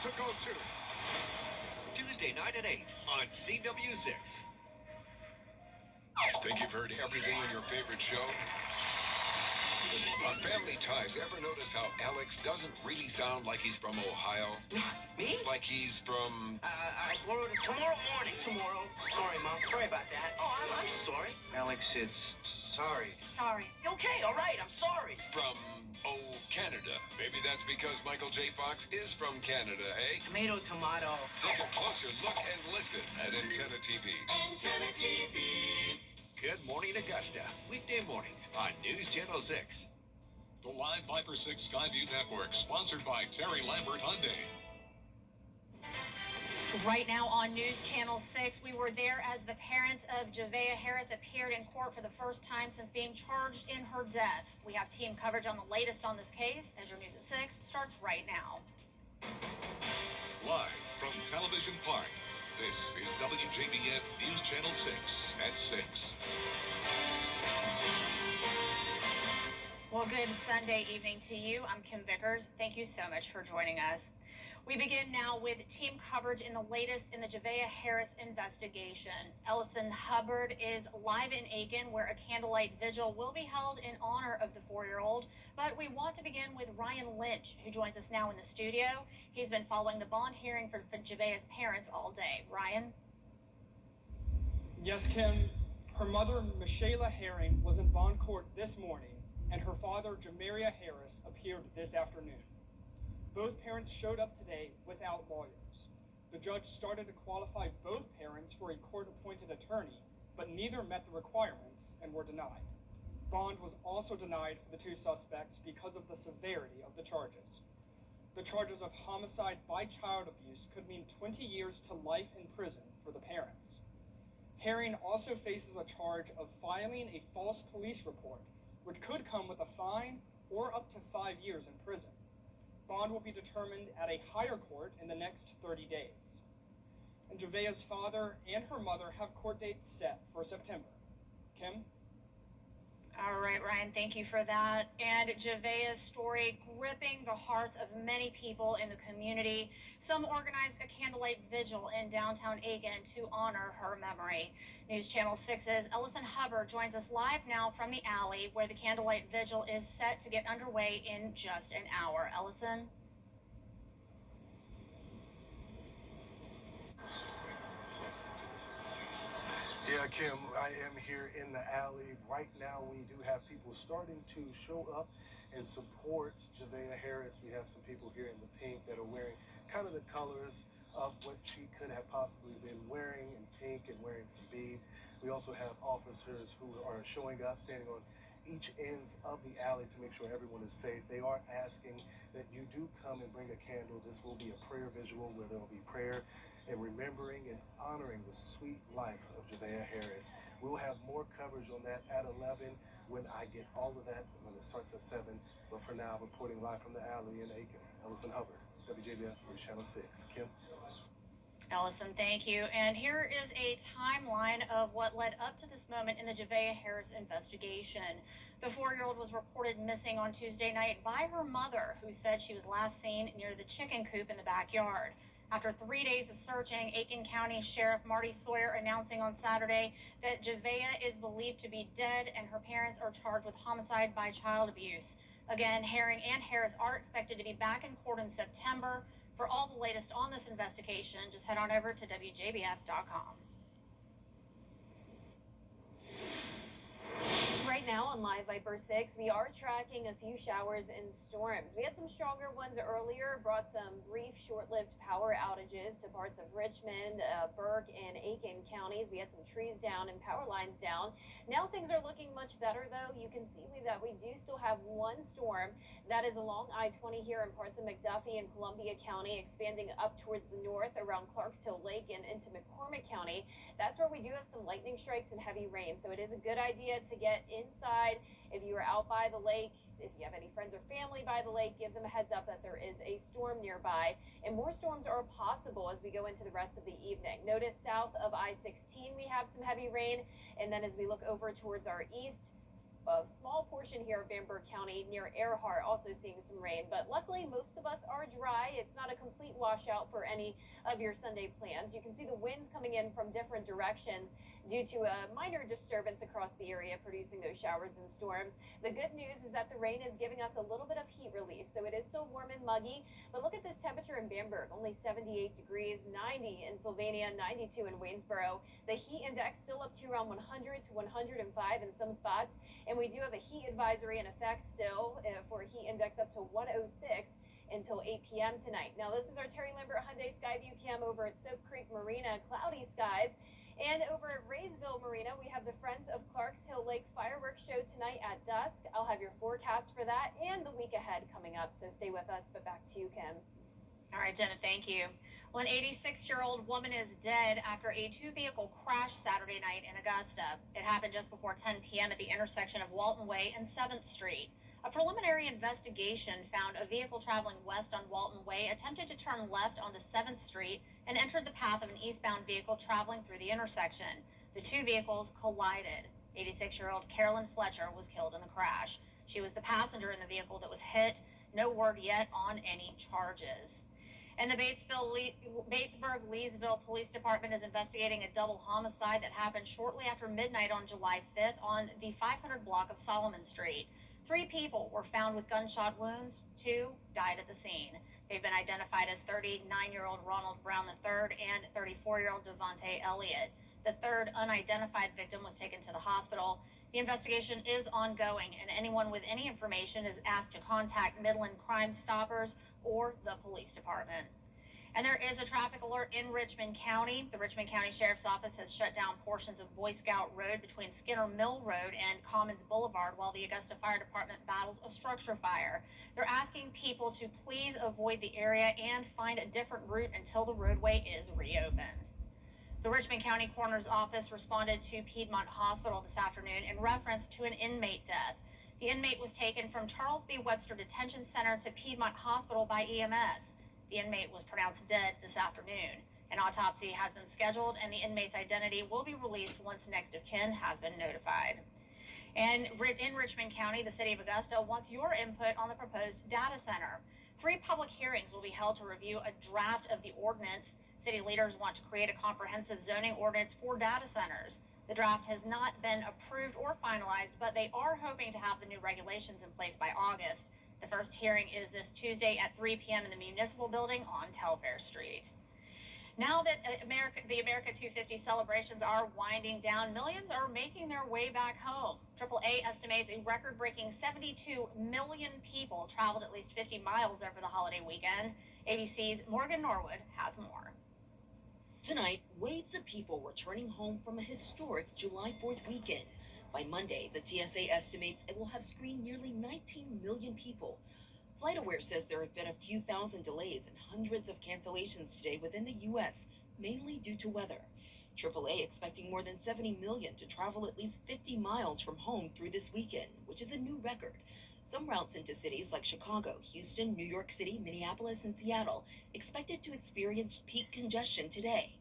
to go to. Tuesday night at 8 on CW6. Think you've heard everything on your favorite show? On Family Ties, ever notice how Alex doesn't really sound like he's from Ohio? Me? Like he's from... Tomorrow morning. Tomorrow. Sorry, Mom. Sorry about that. Oh, I'm sorry. Alex, it's sorry. Sorry. Okay, all right. I'm sorry. From, Canada. Maybe that's because Michael J. Fox is from Canada, eh? Tomato. Take a closer look and listen at Antenna TV. Antenna TV. Good Morning Augusta. Weekday mornings on News Channel 6. The Live Viper 6 Skyview Network, sponsored by Terry Lambert Hyundai. Right now on News Channel 6, we were there as the parents of Javea Harris appeared in court for the first time since being charged in her death. We have team coverage on the latest on this case. As your News at 6 starts right now. Live from Television Park, this is WJBF News Channel 6 at 6. Well, good Sunday evening to you. I'm Kim Vickers. Thank you so much for joining us. We begin now with team coverage in the latest in the Javea Harris investigation. Ellison Hubbard is live in Aiken, where a candlelight vigil will be held in honor of the 4-year-old. But we want to begin with Ryan Lynch, who joins us now in the studio. He's been following the bond hearing for Javea's parents all day. Ryan? Yes, Kim. Her mother, Michaela Herring, was in bond court this morning, and her father, Jamaria Harris, appeared this afternoon. Both parents showed up today without lawyers. The judge started to qualify both parents for a court-appointed attorney, but neither met the requirements and were denied. Bond was also denied for the two suspects because of the severity of the charges. The charges of homicide by child abuse could mean 20 years to life in prison for the parents. Herring also faces a charge of filing a false police report, which could come with a fine or up to 5 years in prison. Bond will be determined at a higher court in the next 30 days. And Javea's father and her mother have court dates set for September. Kim? All right, Ryan, thank you for that. And Javea's story gripping the hearts of many people in the community. Some organized a candlelight vigil in downtown Aiken to honor her memory. News Channel 6's Ellison Hubbard joins us live now from the alley, where the candlelight vigil is set to get underway in just an hour. Ellison? Yeah, Kim, I am here in the alley. Right now, we do have people starting to show up and support Javea Harris. We have some people here in the pink that are wearing kind of the colors of what she could have possibly been wearing in pink and wearing some beads. We also have officers who are showing up, standing on each ends of the alley to make sure everyone is safe. They are asking that you do come and bring a candle. This will be a prayer visual where there will be prayer and remembering and honoring the sweet life of Javea Harris. We'll have more coverage on that at 11 when I get all of that, when it starts at 7. But for now, I'm reporting live from the alley in Aiken. Ellison Hubbard, WJBF News Channel 6. Kim? Ellison, thank you. And here is a timeline of what led up to this moment in the Javea Harris investigation. The 4-year-old was reported missing on Tuesday night by her mother, who said she was last seen near the chicken coop in the backyard. After 3 days of searching, Aiken County Sheriff Marty Sawyer announcing on Saturday that Javea is believed to be dead and her parents are charged with homicide by child abuse. Again, Herring and Harris are expected to be back in court in September. For all the latest on this investigation, just head on over to WJBF.com. Right now on Live Viper 6, we are tracking a few showers and storms. We had some stronger ones earlier, brought some brief, short-lived power outages to parts of Richmond, Burke, and Aiken counties. We had some trees down and power lines down. Now things are looking much better, though. You can see that we do still have one storm that is along I-20 here in parts of McDuffie and Columbia County, expanding up towards the north around Clarksville Lake and into McCormick County. That's where we do have some lightning strikes and heavy rain, so it is a good idea to get inside. If you are out by the lake, if you have any friends or family by the lake, give them a heads up that there is a storm nearby. And more storms are possible as we go into the rest of the evening. Notice south of I-16 we have some heavy rain, and then as we look over towards our east, a small portion here of Bamberg County near Earhart also seeing some rain, but luckily most of us are dry. It's not a complete washout for any of your Sunday plans. You can see the winds coming in from different directions due to a minor disturbance across the area, producing those showers and storms. The good news is that the rain is giving us a little bit of heat relief, so it is still warm and muggy. But look at this temperature in Bamberg, only 78 degrees, 90 in Sylvania, 92 in Waynesboro. The heat index still up to around 100 to 105 in some spots, and we do have a heat advisory in effect still for a heat index up to 106 until 8 p.m. tonight. Now, this is our Terry Lambert Hyundai Skyview Cam over at Soap Creek Marina. Cloudy skies. And over at Raysville Marina, we have the Friends of Clarks Hill Lake fireworks show tonight at dusk. I'll have your forecast for that and the week ahead coming up, so stay with us. But back to you, Kim. All right, Jenna, thank you. Well, an 86-year-old woman is dead after a two-vehicle crash Saturday night in Augusta. It happened just before 10 p.m. at the intersection of Walton Way and 7th Street. A preliminary investigation found a vehicle traveling west on Walton Way attempted to turn left onto 7th Street and entered the path of an eastbound vehicle traveling through the intersection. The two vehicles collided. 86-year-old Carolyn Fletcher was killed in the crash. She was the passenger in the vehicle that was hit. No word yet on any charges. And the Batesburg-Leesville Police Department is investigating a double homicide that happened shortly after midnight on July 5th on the 500 block of Solomon Street. 3 people were found with gunshot wounds. 2 died at the scene. They've been identified as 39-year-old Ronald Brown III and 34-year-old Devontae Elliott. The third unidentified victim was taken to the hospital. The investigation is ongoing, and anyone with any information is asked to contact Midland Crime Stoppers or the police department. And there is a traffic alert in Richmond County. The Richmond County Sheriff's Office has shut down portions of Boy Scout Road between Skinner Mill Road and Commons Boulevard while the Augusta Fire Department battles a structure fire. They're asking people to please avoid the area and find a different route until the roadway is reopened. The Richmond County Coroner's Office responded to Piedmont Hospital this afternoon in reference to an inmate death. The inmate was taken from Charles B. Webster Detention Center to Piedmont Hospital by EMS. The inmate was pronounced dead this afternoon. An autopsy has been scheduled, and the inmate's identity will be released once next of kin has been notified. And in Richmond County, the city of Augusta wants your input on the proposed data center. 3 public hearings will be held to review a draft of the ordinance. City leaders want to create a comprehensive zoning ordinance for data centers. The draft has not been approved or finalized, but they are hoping to have the new regulations in place by August. The first hearing is this Tuesday at 3 p.m. in the Municipal Building on Telfair Street. Now that the America 250 celebrations are winding down, millions are making their way back home. AAA estimates a record-breaking 72 million people traveled at least 50 miles over the holiday weekend. ABC's Morgan Norwood has more. Tonight, waves of people returning home from a historic July 4th weekend. By Monday, the TSA estimates it will have screened nearly 19 million people. FlightAware says there have been a few thousand delays and hundreds of cancellations today within the U.S., mainly due to weather. AAA expecting more than 70 million to travel at least 50 miles from home through this weekend, which is a new record. Some routes into cities like Chicago, Houston, New York City, Minneapolis, and Seattle expected to experience peak congestion today.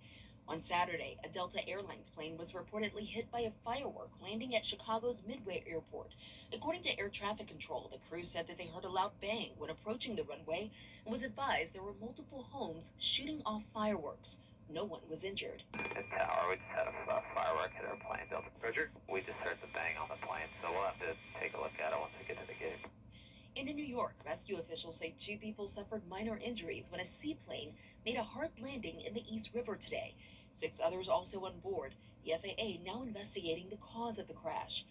On Saturday, a Delta Airlines plane was reportedly hit by a firework landing at Chicago's Midway Airport. According to air traffic control, the crew said that they heard a loud bang when approaching the runway and was advised there were multiple homes shooting off fireworks. No one was injured. Tower, we just had a firework hit our plane. Delta Roger. We just heard the bang on the plane, so we'll have to take a look at it once we get to the gate. And in New York, rescue officials say 2 people suffered minor injuries when a seaplane made a hard landing in the East River today. 6 others also on board. The FAA now investigating the cause of the crash.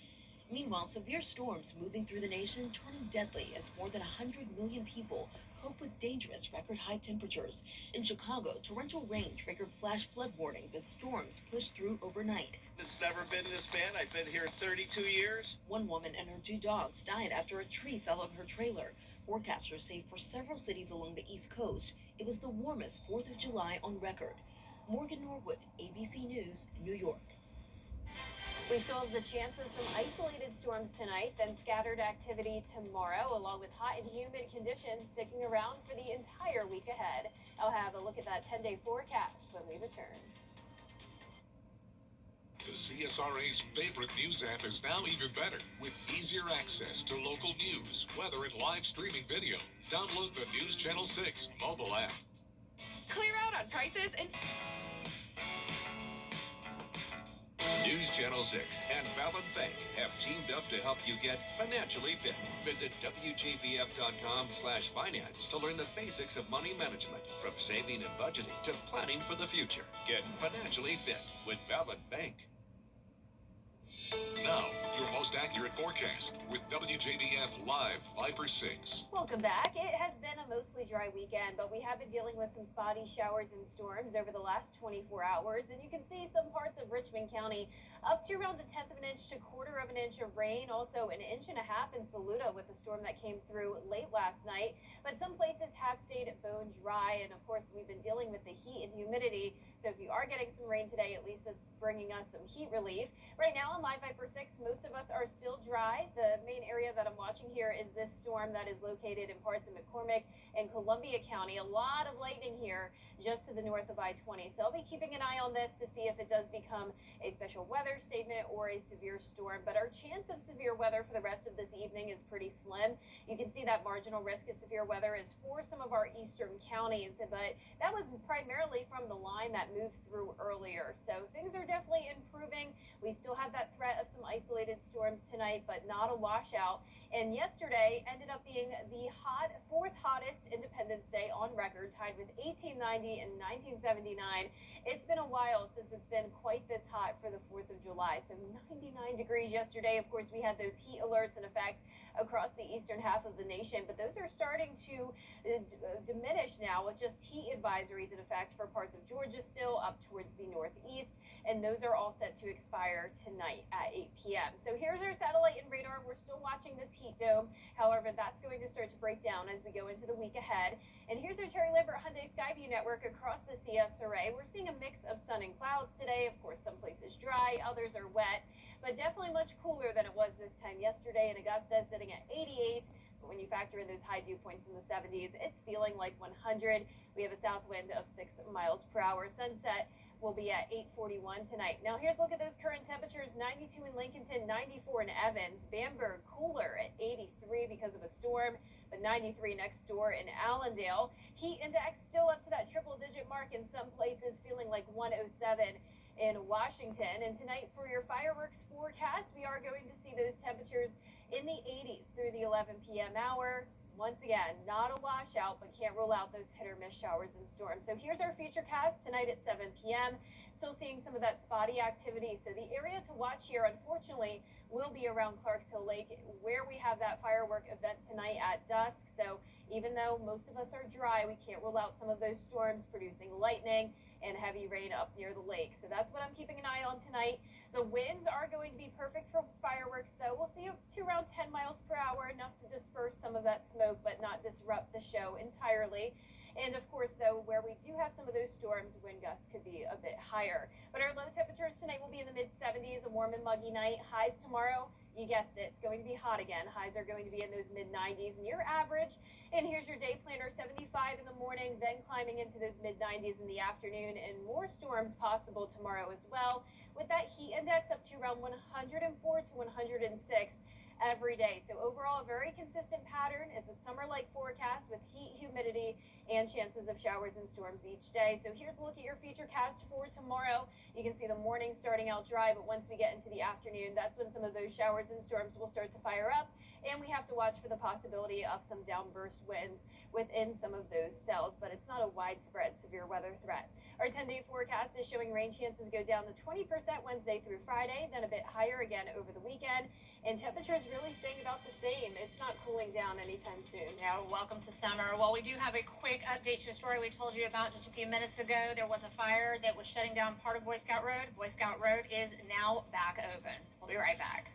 Meanwhile, severe storms moving through the nation turning deadly as more than 100 million people cope with dangerous record-high temperatures. In Chicago, torrential rain triggered flash flood warnings as storms pushed through overnight. It's never been this bad. I've been here 32 years. One woman and her 2 dogs died after a tree fell on her trailer. Forecasters say for several cities along the East Coast, it was the warmest 4th of July on record. Morgan Norwood, ABC News, New York. We still have the chance of some isolated storms tonight, then scattered activity tomorrow, along with hot and humid conditions sticking around for the entire week ahead. I'll have a look at that 10-day forecast when we return. The CSRA's favorite news app is now even better with easier access to local news, weather, and live streaming video. Download the News Channel 6 mobile app. Clear out on prices and... News Channel 6 and Fallon Bank have teamed up to help you get financially fit. Visit WJBF.com/finance to learn the basics of money management, from saving and budgeting to planning for the future. Get financially fit with Fallon Bank. Now, your most accurate forecast with WJBF Live Viper 6. Welcome back. It has been a mostly dry weekend, but we have been dealing with some spotty showers and storms over the last 24 hours. And you can see some parts of Richmond County up to around 1/10 of an inch to 1/4 of an inch of rain. Also 1.5 inches in Saluda with the storm that came through late last night. But some places have stayed bone dry. And of course, we've been dealing with the heat and humidity. So if you are getting some rain today, at least it's bringing us some heat relief. Right now on Live Viper 6, most of us are still dry. The main area that I'm watching here is this storm that is located in parts of McCormick and Columbia County. A lot of lightning here just to the north of I-20. So I'll be keeping an eye on this to see if it does become a special weather statement or a severe storm. But our chance of severe weather for the rest of this evening is pretty slim. You can see that marginal risk of severe weather is for some of our eastern counties, but that was primarily from the line that moved through earlier. So things are definitely improving. We still have that threat of some isolated storms tonight, but not a washout. And yesterday ended up being the fourth hottest Independence Day on record, tied with 1890 and 1979. It's been a while since it's been quite this hot for the 4th of July. So 99 degrees yesterday. Of course, we had those heat alerts in effect across the eastern half of the nation, but those are starting to diminish now with just heat advisories in effect for parts of Georgia still up towards the northeast, and those are all set to expire tonight at 8 p.m. So here's our satellite and radar. We're still watching this heat dome. However, that's going to start to break down as we go into the week ahead. And here's our Terry Lambert Hyundai Skyview network across the CS array. We're seeing a mix of sun and clouds today. Of course, some places dry, others are wet, but definitely much cooler than it was this time yesterday in Augusta, sitting at 88. But when you factor in those high dew points in the 70s, it's feeling like 100. We have a south wind of 6 miles per hour. Sunset will be at 8:41 tonight. Now here's a look at those current temperatures. 92 in Lincolnton, 94 in Evans. Bamberg cooler at 83 because of a storm, but 93 next door in Allendale. Heat index still up to that triple-digit mark in some places, feeling like 107 in Washington. And tonight for your fireworks forecast, we are going to see those temperatures in the 80s through the 11 p.m. hour. Once again, not a washout, but can't rule out those hit or miss showers and storms. So here's our futurecast tonight at 7 p.m. Still seeing some of that spotty activity. So the area to watch here, unfortunately, will be around Clarks Hill Lake, where we have that firework event tonight at dusk. So even though most of us are dry, we can't rule out some of those storms producing lightning and heavy rain up near the lake. So that's what I'm keeping an eye on tonight. The winds are going to be perfect for fireworks, though. We'll see up to around 10 miles per hour, enough to disperse some of that smoke, but not disrupt the show entirely. And of course, though, where we do have some of those storms, wind gusts could be a bit higher. But our low temperatures tonight will be in the mid-70s, a warm and muggy night. Highs tomorrow, you guessed it, it's going to be hot again. Highs are going to be in those mid-90s near average. And here's your day planner, 75 in the morning, then climbing into those mid-90s in the afternoon, and more storms possible tomorrow as well, with that heat index up to around 104 to 106 every day. So overall, a very consistent pattern. It's a summer-like forecast with heat, humidity, and chances of showers and storms each day. So here's a look at your futurecast for tomorrow. You can see the morning starting out dry, but once we get into the afternoon, that's when some of those showers and storms will start to fire up. And we have to watch for the possibility of some downburst winds within some of those cells, but it's not a widespread severe weather threat. Our 10-day forecast is showing rain chances go down to 20% Wednesday through Friday, then a bit higher again over the weekend. And temperatures really staying about the same. It's not cooling down anytime soon. Yeah, welcome to summer. Well, we do have a quick update to a story we told you about just a few minutes ago. There was a fire that was shutting down part of Boy Scout Road. Boy Scout Road is now back open. We'll be right back.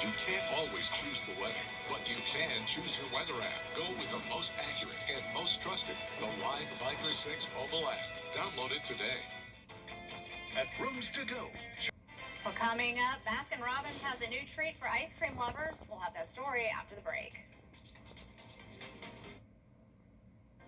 You can't always choose the weather, but you can choose your weather app. Go with the most accurate and most trusted, the Live Viper 6 mobile app. Download it today. At Rooms to Go. Well, coming up, Baskin-Robbins has a new treat for ice cream lovers. We'll have that story after the break.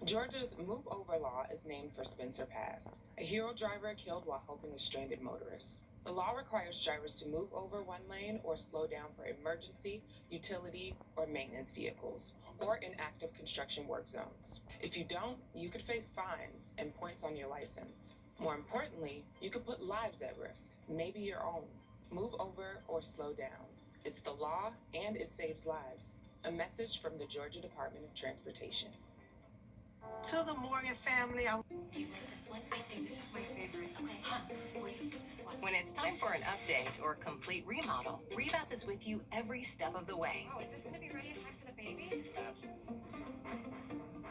Georgia's move-over law is named for Spencer Pass, a hero driver killed while helping a stranded motorist. The law requires drivers to move over one lane or slow down for emergency, utility, or maintenance vehicles, or in active construction work zones. If you don't, you could face fines and points on your license. More importantly, you could put lives at risk, maybe your own. Move over or slow down. It's the law and it saves lives. A message from the Georgia Department of Transportation. To the Morgan family, Do you like this one? I think this is my favorite. Okay, huh? What do you think of this one? When it's time for an update or complete remodel, Rebath is with you every step of the way. Oh, is this going to be ready in time for the baby?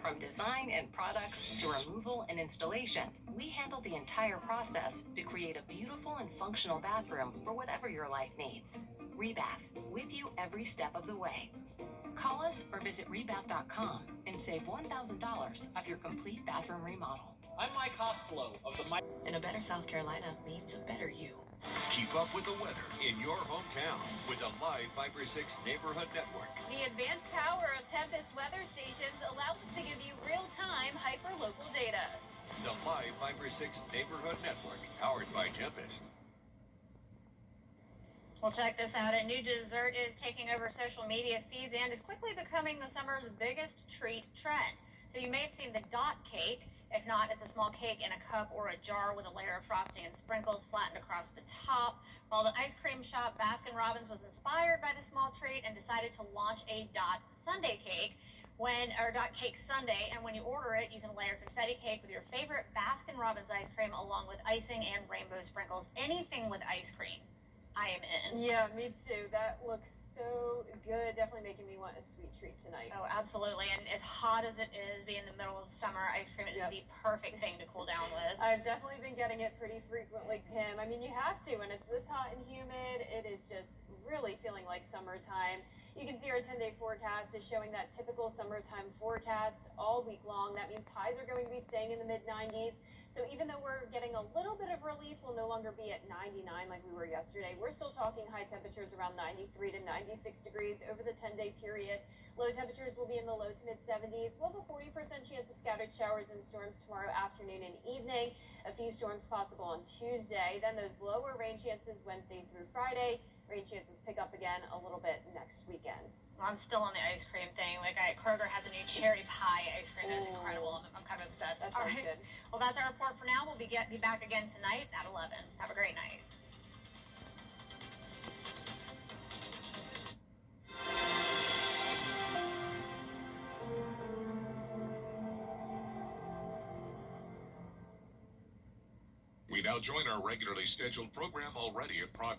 From design and products to removal and installation, we handle the entire process to create a beautiful and functional bathroom for whatever your life needs. Rebath, with you every step of the way. Call us or visit rebath.com and save $1,000 off your complete bathroom remodel. I'm Mike Costello of the Mike. And a better South Carolina means a better you. Keep up with the weather in your hometown with the live Viper 6 Neighborhood Network. The advanced power of Tempest weather stations allows us to give you real-time hyper-local data. The live Viper 6 Neighborhood Network, powered by Tempest. Well, check this out. A new dessert is taking over social media feeds and is quickly becoming the summer's biggest treat trend. So you may have seen the dot cake. If not, it's a small cake in a cup or a jar with a layer of frosting and sprinkles flattened across the top. While the ice cream shop Baskin-Robbins was inspired by the small treat and decided to launch a dot sundae cake, dot cake sundae, and when you order it, you can layer confetti cake with your favorite Baskin-Robbins ice cream along with icing and rainbow sprinkles. Anything with ice cream, I am in. Yeah, me too. That looks so good. Definitely making me want a sweet treat tonight. Oh, absolutely. And as hot as it is, being in the middle of summer, ice cream is the perfect thing to cool down with. I've definitely been getting it pretty frequently, Kim. I mean, you have to. When it's this hot and humid, it is just really feeling like summertime. You can see our 10-day forecast is showing that typical summertime forecast all week long. That means highs are going to be staying in the mid-90s. So even though we're getting a little bit of relief, we'll no longer be at 99 like we were yesterday. We're still talking high temperatures around 93 to 96 degrees over the 10-day period. Low temperatures will be in the low to mid-70s. We'll have a 40% chance of scattered showers and storms tomorrow afternoon and evening. A few storms possible on Tuesday. Then those lower rain chances Wednesday through Friday. Rain chances pick up again a little bit next weekend. Well, I'm still on the ice cream thing. Like, Kroger has a new cherry pie ice cream that's incredible. I'm kind of obsessed. That sounds good. Well, that's our report for now. We'll be back again tonight at 11. Have a great night. We now join our regularly scheduled program already at Prod.